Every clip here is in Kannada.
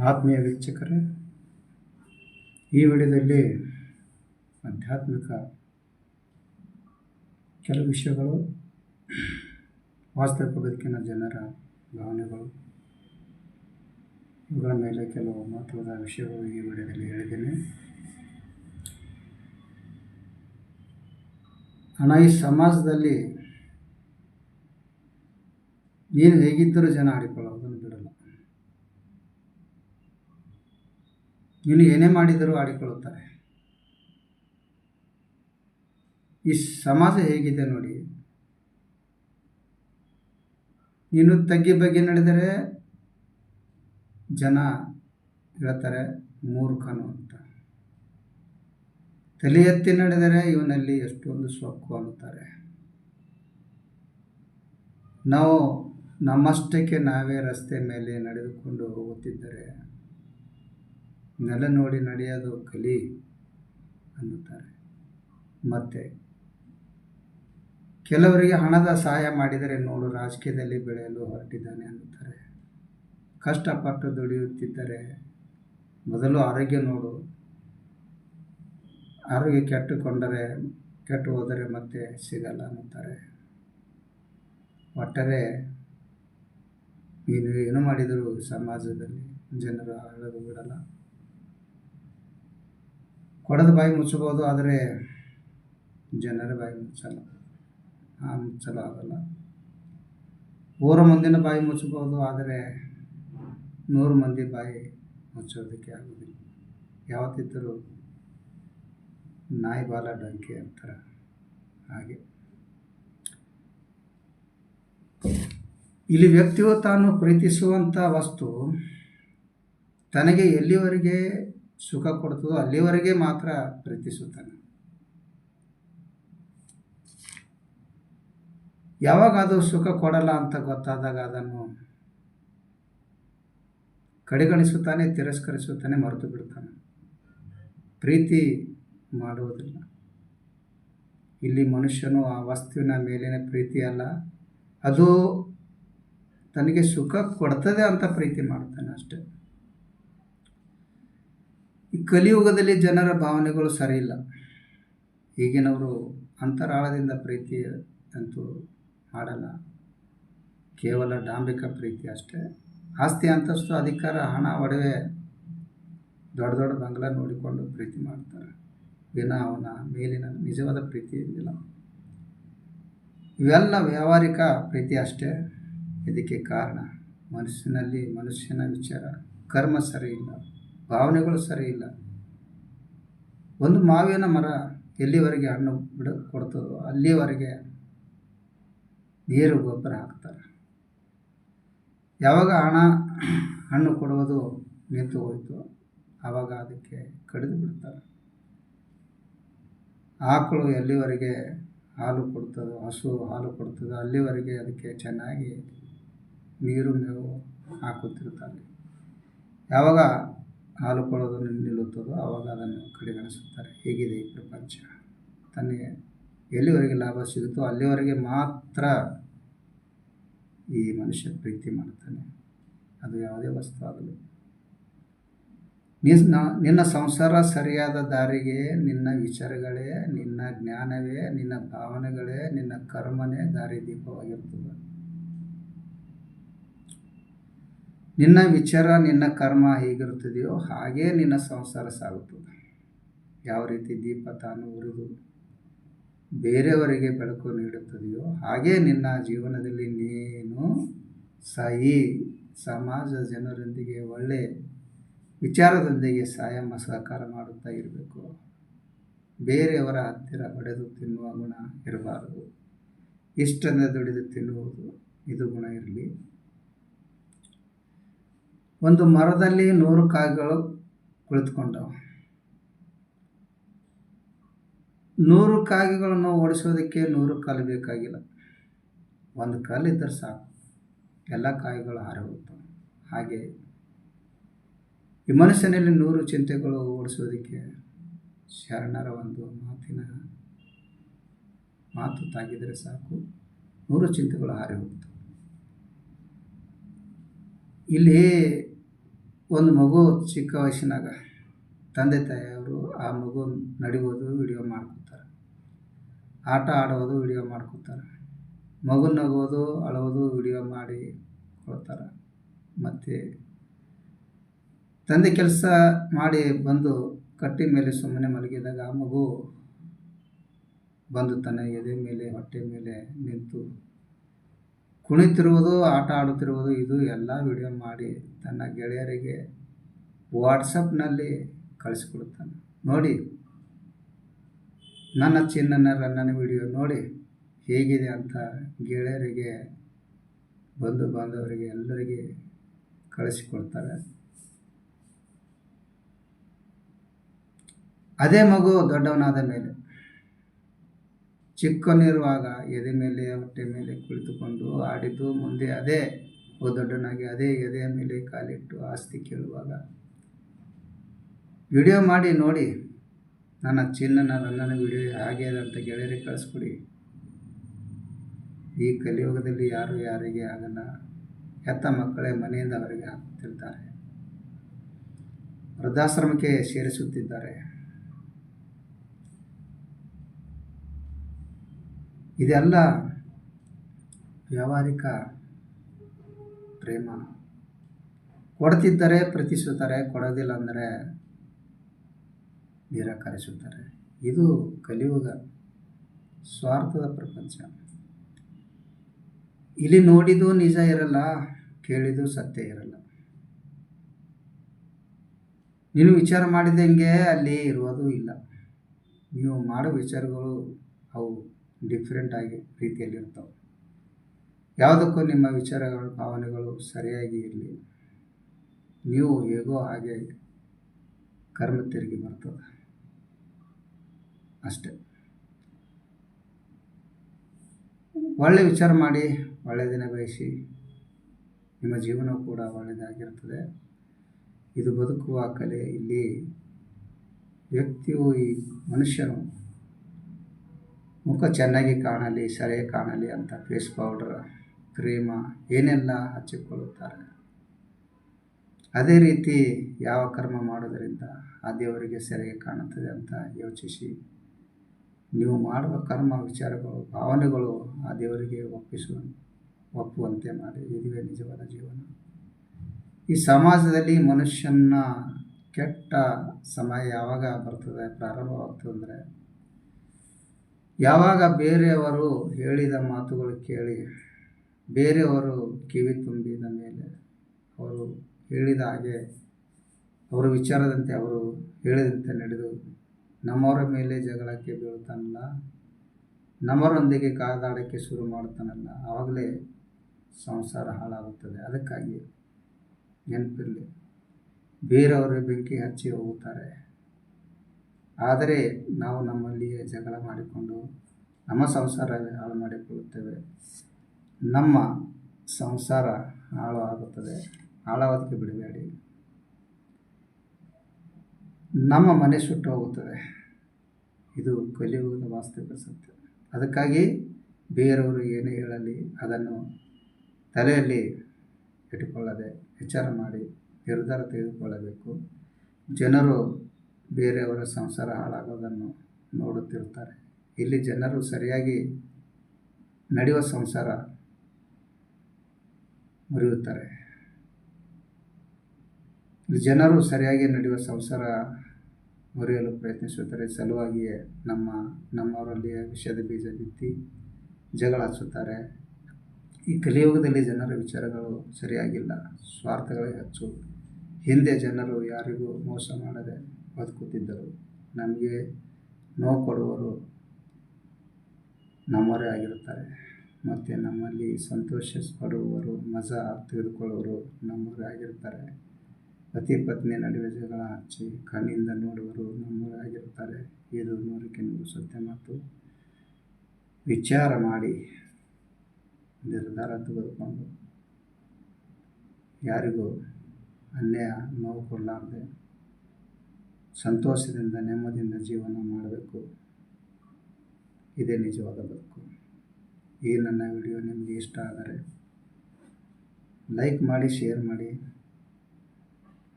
ಆತ್ಮೀಯ ವೀಕ್ಷಕರೇ, ಈ ವಿಡಿಯೋದಲ್ಲಿ ಆಧ್ಯಾತ್ಮಿಕ ಕೆಲವು ವಿಷಯಗಳು, ವಾಸ್ತವಿಕ ಬದುಕಿನ ಜನರ ಭಾವನೆಗಳು, ಇವುಗಳ ಮೇಲೆ ಕೆಲವು ಮಹತ್ವದ ವಿಷಯಗಳು ಈ ವಿಡಿಯೋದಲ್ಲಿ ಹೇಳಿದ್ದೇನೆ. ಈ ಸಮಾಜದಲ್ಲಿ ನೀನು ಹೇಗಿದ್ದರೂ ಜನ ಆಡಿಕೊಳ್ಳೋದನ್ನು ಬಿಡಲ್ಲ. ನೀನು ಏನೇ ಮಾಡಿದರೂ ಆಡಿಕೊಳ್ಳುತ್ತಾರೆ. ಈ ಸಮಾಜ ಹೇಗಿದೆ ನೋಡಿ. ನೀನು ತಗ್ಗಿ ಬಗ್ಗೆ ನಡೆದರೆ ಜನ ಹೇಳ್ತಾರೆ ಮೂರ್ಖನು ಅಂತ. ತಲೆ ಎತ್ತಿ ನಡೆದರೆ ಇವನಲ್ಲಿ ಎಷ್ಟೊಂದು ಸೊಕ್ಕು ಅನ್ನುತ್ತಾರೆ. ನಾವು ನಮ್ಮಷ್ಟಕ್ಕೆ ನಾವೇ ರಸ್ತೆ ಮೇಲೆ ನಡೆದುಕೊಂಡು ಹೋಗುತ್ತಿದ್ದರೆ ನೆಲ ನೋಡಿ ನಡೆಯೋದು ಕಲಿ ಅನ್ನುತ್ತಾರೆ. ಮತ್ತು ಕೆಲವರಿಗೆ ಹಣದ ಸಹಾಯ ಮಾಡಿದರೆ ನೋಡು ರಾಜಕೀಯದಲ್ಲಿ ಬೆಳೆಯಲು ಹೊರಟಿದ್ದಾನೆ ಅನ್ನುತ್ತಾರೆ. ಕಷ್ಟಪಟ್ಟು ದುಡಿಯುತ್ತಿದ್ದರೆ ಮೊದಲು ಆರೋಗ್ಯ ನೋಡು. ಆರೋಗ್ಯ ಕೆಟ್ಟು ಹೋದರೆ ಮತ್ತೆ ಸಿಗಲ್ಲ ಅನ್ನುತ್ತಾರೆ. ಒಟ್ಟಾರೆ ನೀನು ಏನು ಮಾಡಿದರೂ ಸಮಾಜದಲ್ಲಿ ಜನರು ಆಳಲು ಬಿಡಲ್ಲ. ಕೊಡದ ಬಾಯಿ ಮುಚ್ಚಬಹುದು, ಆದರೆ ಜನರ ಬಾಯಿ ಮುಚ್ಚಲು ಆಗಲ್ಲ. ಊರ ಮುಂದಿನ ಬಾಯಿ ಮುಚ್ಚಬಹುದು, ಆದರೆ 100 ಮಂದಿ ಬಾಯಿ ಮುಚ್ಚೋದಕ್ಕೆ ಆಗೋದಿಲ್ಲ. ಯಾವತ್ತಿದ್ದರೂ ನಾಯಿ ಬಾಲ ಡಂಕಿ ಅಂತಾರೆ. ಹಾಗೆ ಇಲ್ಲಿ ವ್ಯಕ್ತಿಯು ತಾನು ಪ್ರೀತಿಸುವಂಥ ವಸ್ತು ತನಗೆ ಎಲ್ಲಿವರೆಗೆ ಸುಖ ಕೊಡ್ತದೋ ಅಲ್ಲಿವರೆಗೆ ಮಾತ್ರ ಪ್ರೀತಿಸುತ್ತಾನೆ. ಯಾವಾಗ ಅದು ಸುಖ ಕೊಡಲ್ಲ ಅಂತ ಗೊತ್ತಾದಾಗ ಅದನ್ನು ಕಡೆಗಣಿಸುತ್ತಾನೆ, ತಿರಸ್ಕರಿಸುತ್ತಾನೆ, ಮರೆತು ಬಿಡುತ್ತಾನೆ. ಪ್ರೀತಿ ಮಾಡುವುದಿಲ್ಲ. ಇಲ್ಲಿ ಮನುಷ್ಯನು ಆ ವಸ್ತುವಿನ ಮೇಲಿನ ಪ್ರೀತಿ ಅಲ್ಲ, ಅದು ತನಗೆ ಸುಖ ಕೊಡ್ತದೆ ಅಂತ ಪ್ರೀತಿ ಮಾಡ್ತಾನೆ ಅಷ್ಟೆ. ಈ ಕಲಿಯುಗದಲ್ಲಿ ಜನರ ಭಾವನೆಗಳು ಸರಿ ಇಲ್ಲ. ಈಗಿನವರು ಅಂತರಾಳದಿಂದ ಪ್ರೀತಿ ಅಂತೂ ಮಾಡಲ್ಲ. ಕೇವಲ ಡಾಂಬಿಕ ಪ್ರೀತಿ ಅಷ್ಟೇ. ಆಸ್ತಿ, ಅಂತಸ್ತು, ಅಧಿಕಾರ, ಹಣ, ಒಡವೆ, ದೊಡ್ಡ ದೊಡ್ಡ ಬಂಗ್ಲಾ ನೋಡಿಕೊಂಡು ಪ್ರೀತಿ ಮಾಡ್ತಾರೆ. ಅವನ ಮೇಲಿನ ನಿಜವಾದ ಪ್ರೀತಿ ಇಲ್ಲ. ಇವೆಲ್ಲ ವ್ಯಾವಹಾರಿಕ ಪ್ರೀತಿ ಅಷ್ಟೇ. ಇದಕ್ಕೆ ಕಾರಣ ಮನುಷ್ಯನ ವಿಚಾರ, ಕರ್ಮ ಸರಿ ಇಲ್ಲ, ಭಾವನೆಗಳು ಸರಿ ಇಲ್ಲ. ಒಂದು ಮಾವಿನ ಮರ ಎಲ್ಲಿವರೆಗೆ ಹಣ್ಣು ಕೊಡ್ತದೋ ಅಲ್ಲಿವರೆಗೆ ನೀರು ಗೊಬ್ಬರ ಹಾಕ್ತಾರೆ. ಯಾವಾಗ ಹಣ್ಣು ಕೊಡುವುದು ನಿಂತು ಹೋಯಿತು ಆವಾಗ ಅದಕ್ಕೆ ಕಡಿದು ಬಿಡ್ತಾರೆ. ಆಕಳು ಎಲ್ಲಿವರೆಗೆ ಹಾಲು ಕೊಡ್ತದೋ, ಹಸು ಹಾಲು ಕೊಡ್ತದೋ ಅಲ್ಲಿವರೆಗೆ ಅದಕ್ಕೆ ಚೆನ್ನಾಗಿ ನೀರು ಮೇವು ಹಾಕುತ್ತಿರುತ್ತಾರೆ. ಯಾವಾಗ ಹಾಲು ಕೊಡೋದು ನಿಲ್ಲುತ್ತದೋ ಆವಾಗ ಅದನ್ನು ಕಡೆಗಣಿಸುತ್ತಾರೆ. ಹೇಗಿದೆ ಈ ಪ್ರಪಂಚ. ತನಗೆ ಎಲ್ಲಿವರೆಗೆ ಲಾಭ ಸಿಗುತ್ತೋ ಅಲ್ಲಿವರೆಗೆ ಮಾತ್ರ ಈ ಮನುಷ್ಯ ಪ್ರೀತಿ ಮಾಡ್ತಾನೆ. ಅದು ಯಾವುದೇ ವಸ್ತು ಆಗಲಿ. ನಿನ್ನ ಸಂಸಾರ ಸರಿಯಾದ ದಾರಿಗೆ ನಿನ್ನ ವಿಚಾರಗಳೇ, ನಿನ್ನ ಜ್ಞಾನವೇ, ನಿನ್ನ ಭಾವನೆಗಳೇ, ನಿನ್ನ ಕರ್ಮನೇ ದಾರಿದೀಪವಾಗಿರ್ತದೆ. ನಿನ್ನ ವಿಚಾರ, ನಿನ್ನ ಕರ್ಮ ಹೇಗಿರುತ್ತದೆಯೋ ಹಾಗೇ ನಿನ್ನ ಸಂಸಾರ ಸಾಗುತ್ತದೆ. ಯಾವ ರೀತಿ ದೀಪ ತಾನು ಉರಿದು ಬೇರೆಯವರಿಗೆ ಬೆಳಕು ನೀಡುತ್ತದೆಯೋ ಹಾಗೇ ನಿನ್ನ ಜೀವನದಲ್ಲಿ ನೀನು ಸಮಾಜ ಜನರೊಂದಿಗೆ ಒಳ್ಳೆ ವಿಚಾರದೊಂದಿಗೆ ಸಹಕಾರ ಮಾಡುತ್ತಾ ಇರಬೇಕು. ಬೇರೆಯವರ ಹತ್ತಿರ ಹೊಡೆದು ತಿನ್ನುವ ಗುಣ ಇರಬಾರದು. ಇಷ್ಟದಿಂದ ದುಡಿದು ತಿನ್ನುವುದು ಇದು ಗುಣ ಇರಲಿ. ಒಂದು ಮರದಲ್ಲಿ 100 ಕಾಯಿಗಳು ಕುಳಿತುಕೊಂಡವು. 100 ಕಾಯಿಗಳನ್ನು ಓಡಿಸೋದಕ್ಕೆ 100 ಕಾಲು ಬೇಕಾಗಿಲ್ಲ. ಒಂದು ಕಾಲು ಇದ್ದರೆ ಸಾಕು, ಎಲ್ಲ ಕಾಯಿಗಳು ಹಾರಿ ಹೋಗ್ತವೆ. ಹಾಗೆ ಈ ಮನುಷ್ಯನಲ್ಲಿ 100 ಚಿಂತೆಗಳು ಓಡಿಸೋದಕ್ಕೆ ಶರಣರ ಒಂದು ಮಾತು ತಾಗಿದರೆ ಸಾಕು, 100 ಚಿಂತೆಗಳು ಹಾರಿ ಹೋಗ್ತವೆ. ಇಲ್ಲಿ ಒಂದು ಮಗು ಚಿಕ್ಕ ವಯಸ್ಸಿನಾಗ ತಂದೆ ತಾಯಿಯವರು ಆ ಮಗು ನಡೆಯೋದು ವಿಡಿಯೋ ಮಾಡ್ಕೊತಾರೆ, ಆಟ ಆಡೋದು ವಿಡಿಯೋ ಮಾಡ್ಕೊತಾರೆ, ಮಗು ನಗೋದು ಅಳೋದು ವಿಡಿಯೋ ಮಾಡಿ ಕೊಡ್ತಾರೆ. ಮತ್ತು ತಂದೆ ಕೆಲಸ ಮಾಡಿ ಬಂದು ಕಟ್ಟಿ ಮೇಲೆ ಸುಮ್ಮನೆ ಮಲಗಿದಾಗ ಆ ಮಗು ಬಂದು ತನ್ನ ಎದೆ ಮೇಲೆ ಹೊಟ್ಟೆ ಮೇಲೆ ನಿಂತು ಕುಣಿತಿರುವುದು, ಆಟ ಆಡುತ್ತಿರುವುದು, ಇದು ಎಲ್ಲ ವಿಡಿಯೋ ಮಾಡಿ ತನ್ನ ಗೆಳೆಯರಿಗೆ ವಾಟ್ಸಪ್ನಲ್ಲಿ ಕಳಿಸ್ಕೊಡುತ್ತಾನೆ. ನೋಡಿ, ನನ್ನ ಚಿನ್ನನ ರನ್ನನ ವಿಡಿಯೋ ನೋಡಿ ಹೇಗಿದೆ ಅಂತ ಗೆಳೆಯರಿಗೆ, ಬಂಧು ಬಾಂಧವರಿಗೆ ಎಲ್ಲರಿಗೆ ಕಳಿಸಿಕೊಡ್ತಾರೆ. ಅದೇ ಮಗು ದೊಡ್ಡವನಾದ ಮೇಲೆ ಚಿಕ್ಕವನಿರುವಾಗ ಎದೆ ಮೇಲೆ ಹೊಟ್ಟೆ ಮೇಲೆ ಕುಳಿತುಕೊಂಡು ಆಡಿದ್ದು ಮುಂದೆ ಅದೇ ದೊಡ್ಡನಾಗಿ ಅದೇ ಎದೆಯ ಮೇಲೆ ಕಾಲಿಟ್ಟು ಆಸ್ತಿ ಕೇಳುವಾಗ ವಿಡಿಯೋ ಮಾಡಿ ನೋಡಿ, ನನ್ನ ಚಿನ್ನನ ರನ್ನನ ವಿಡಿಯೋ ಹಾಗೆ ಅಂತ ಗೆಳೆಯರಿಗೆ ಕಳಿಸ್ಕೊಡಿ. ಈ ಕಲಿಯುಗದಲ್ಲಿ ಯಾರು ಯಾರಿಗೆ ಆಗಲ್ಲ. ಹೆತ್ತ ಮಕ್ಕಳೇ ಮನೆಯಿಂದ ಅವರಿಗೆ ಹಾಕುತ್ತಿದ್ದಾರೆ, ವೃದ್ಧಾಶ್ರಮಕ್ಕೆ ಸೇರಿಸುತ್ತಿದ್ದಾರೆ. ಇದೆಲ್ಲ ವ್ಯಾವಹಾರಿಕ ಪ್ರೇಮ. ಕೊಡ್ತಿದ್ದರೆ ಪ್ರೀತಿಸುತ್ತಾರೆ, ಕೊಡೋದಿಲ್ಲ ಅಂದರೆ ನಿರಾಕರಿಸುತ್ತಾರೆ. ಇದು ಕಲಿಯುಗ, ಸ್ವಾರ್ಥದ ಪ್ರಪಂಚ. ಇಲ್ಲಿ ನೋಡಿದ್ದು ನಿಜ ಇರಲ್ಲ, ಕೇಳಿದ್ದು ಸತ್ಯ ಇರಲ್ಲ. ನೀನು ವಿಚಾರ ಮಾಡಿದಂಗೆ ಅಲ್ಲಿ ಇರುವುದೂ ಇಲ್ಲ. ನೀವು ಮಾಡೋ ವಿಚಾರಗಳು ಅವು ಡಿಫ್ರೆಂಟ್ ಆಗಿ ರೀತಿಯಲ್ಲಿರ್ತವೆ. ಯಾವುದಕ್ಕೂ ನಿಮ್ಮ ವಿಚಾರಗಳು ಭಾವನೆಗಳು ಸರಿಯಾಗಿ ಇರಲಿ. ನೀವು ಹೇಗೋ ಹಾಗೆ ಕರ್ಮ ತಿರುಗಿ ಬರ್ತದೆ ಅಷ್ಟೆ. ಒಳ್ಳೆ ವಿಚಾರ ಮಾಡಿ, ಒಳ್ಳೆಯ ದಿನ ಬಯಸಿ, ನಿಮ್ಮ ಜೀವನ ಕೂಡ ಒಳ್ಳೆಯದಾಗಿರ್ತದೆ. ಇದು ಬದುಕುವ ಕಲೆ. ಇಲ್ಲಿ ವ್ಯಕ್ತಿಯು, ಈ ಮನುಷ್ಯನು ಮುಖ ಚೆನ್ನಾಗಿ ಕಾಣಲಿ, ಸರಿಯಾಗಿ ಕಾಣಲಿ ಅಂತ ಫೇಸ್ ಪೌಡರ್, ಕ್ರೀಮ ಏನೆಲ್ಲ ಹಚ್ಚಿಕೊಳ್ಳುತ್ತಾರೆ. ಅದೇ ರೀತಿ ಯಾವ ಕರ್ಮ ಮಾಡೋದರಿಂದ ಆ ದೇವರಿಗೆ ಸರಿಯಾಗಿ ಕಾಣುತ್ತದೆ ಅಂತ ಯೋಚಿಸಿ, ನೀವು ಮಾಡುವ ಕರ್ಮ, ವಿಚಾರಗಳು, ಭಾವನೆಗಳು ಆ ದೇವರಿಗೆ ಒಪ್ಪುವಂತೆ ಮಾಡಿ. ಇದುವೇ ನಿಜವಾದ ಜೀವನ. ಈ ಸಮಾಜದಲ್ಲಿ ಮನುಷ್ಯನ ಕೆಟ್ಟ ಸಮಯ ಯಾವಾಗ ಬರ್ತದೆ, ಪ್ರಾರಂಭವಾಗ್ತದೆ ಅಂದರೆ, ಯಾವಾಗ ಬೇರೆಯವರು ಹೇಳಿದ ಮಾತುಗಳು ಕೇಳಿ, ಬೇರೆಯವರು ಕಿವಿ ತುಂಬಿದ ಮೇಲೆ, ಅವರು ಹೇಳಿದ ಹಾಗೆ, ಅವರ ವಿಚಾರದಂತೆ, ಅವರು ಹೇಳಿದಂತೆ ನಡೆದು ನಮ್ಮವರ ಮೇಲೆ ಜಗಳಕ್ಕೆ ಬೀಳುತ್ತಾನಲ್ಲ, ನಮ್ಮವರೊಂದಿಗೆ ಕಾದಾಡಕ್ಕೆ ಶುರು ಮಾಡುತ್ತಾನಲ್ಲ, ಆವಾಗಲೇ ಸಂಸಾರ ಹಾಳಾಗುತ್ತದೆ. ಅದಕ್ಕಾಗಿ ನೆನಪಿರಲಿ, ಬೇರೆಯವರು ಬೆಂಕಿ ಹಚ್ಚಿ ಹೋಗುತ್ತಾರೆ, ಆದರೆ ನಾವು ನಮ್ಮಲ್ಲಿಯೇ ಜಗಳ ಮಾಡಿಕೊಂಡು ನಮ್ಮ ಸಂಸಾರ ಹಾಳು ಮಾಡಿಕೊಳ್ಳುತ್ತೇವೆ. ನಮ್ಮ ಸಂಸಾರ ಹಾಳು ಆಗುತ್ತದೆ. ಹಾಳಾಗೋದಕ್ಕೆ ಬಿಡಬೇಡಿ. ನಮ್ಮ ಮನೆ ಸುಟ್ಟು ಹೋಗುತ್ತದೆ. ಇದು ಕಲಿಯುಗದ ವಾಸ್ತವಿಕ ಸತ್ಯ. ಅದಕ್ಕಾಗಿ ಬೇರೆಯವರು ಏನೇ ಹೇಳಲಿ ಅದನ್ನು ತಲೆಯಲ್ಲಿ ಇಟ್ಟುಕೊಳ್ಳದೆ ವಿಚಾರ ಮಾಡಿ ನಿರ್ಧಾರ ತೆಗೆದುಕೊಳ್ಳಬೇಕು. ಜನರು ಬೇರೆಯವರ ಸಂಸಾರ ಹಾಳಾಗೋದನ್ನು ನೋಡುತ್ತಿರ್ತಾರೆ. ಇಲ್ಲಿ ಜನರು ಸರಿಯಾಗಿ ನಡೆಯುವ ಸಂಸಾರ ಮುರಿಯುತ್ತಾರೆ. ಜನರು ಸರಿಯಾಗಿ ನಡೆಯುವ ಸಂಸಾರ ಮುರಿಯಲು ಪ್ರಯತ್ನಿಸುತ್ತಾರೆ. ಸಲುವಾಗಿಯೇ ನಮ್ಮವರಲ್ಲಿ ವಿಷದ ಬೀಜ ಬಿತ್ತಿ ಜಗಳ ಹಚ್ಚುತ್ತಾರೆ. ಈ ಕಲಿಯುಗದಲ್ಲಿ ಜನರ ವಿಚಾರಗಳು ಸರಿಯಾಗಿಲ್ಲ, ಸ್ವಾರ್ಥಗಳೇ ಹೆಚ್ಚು. ಹಿಂದೆ ಜನರು ಯಾರಿಗೂ ಮೋಸ ಮಾಡದೆ ಬದುಕುತ್ತಿದ್ದರು. ನಮಗೆ ನೋವು ಕೊಡುವವರು ನಮ್ಮವರೇ ಆಗಿರುತ್ತಾರೆ, ಮತ್ತು ನಮ್ಮಲ್ಲಿ ಸಂತೋಷ ಪಡುವವರು, ಮಜಾ ತೆಗೆದುಕೊಳ್ಳುವವರು ನಮ್ಮವರೇ ಆಗಿರುತ್ತಾರೆ. ಪತಿ ಪತ್ನಿ ನಡುವೆ ಜಗಳ ಹಚ್ಚಿ ಕಣ್ಣಿಂದ ನೋಡುವರು ನಮ್ಮವರೇ ಆಗಿರುತ್ತಾರೆ. ಇದು 100ಕ್ಕೆ 100 ಸತ್ಯ ಮಾತು. ವಿಚಾರ ಮಾಡಿ ನಿರ್ಧಾರ ತೆಗೆದುಕೊಂಡು ಯಾರಿಗೂ ಅನ್ಯಾಯ ನೋವು ಕೊಡಲಾರದೆ ಸಂತೋಷದಿಂದ ನೆಮ್ಮದಿಯಿಂದ ಜೀವನ ಮಾಡಬೇಕು. ಇದೇ ನಿಜವಾದ ಬದುಕು. ಈ ನನ್ನ ವಿಡಿಯೋ ನಿಮಗೆ ಇಷ್ಟ ಆದರೆ ಲೈಕ್ ಮಾಡಿ, ಶೇರ್ ಮಾಡಿ,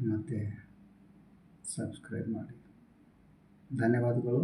ಮತ್ತು ಸಬ್ಸ್ಕ್ರೈಬ್ ಮಾಡಿ. ಧನ್ಯವಾದಗಳು.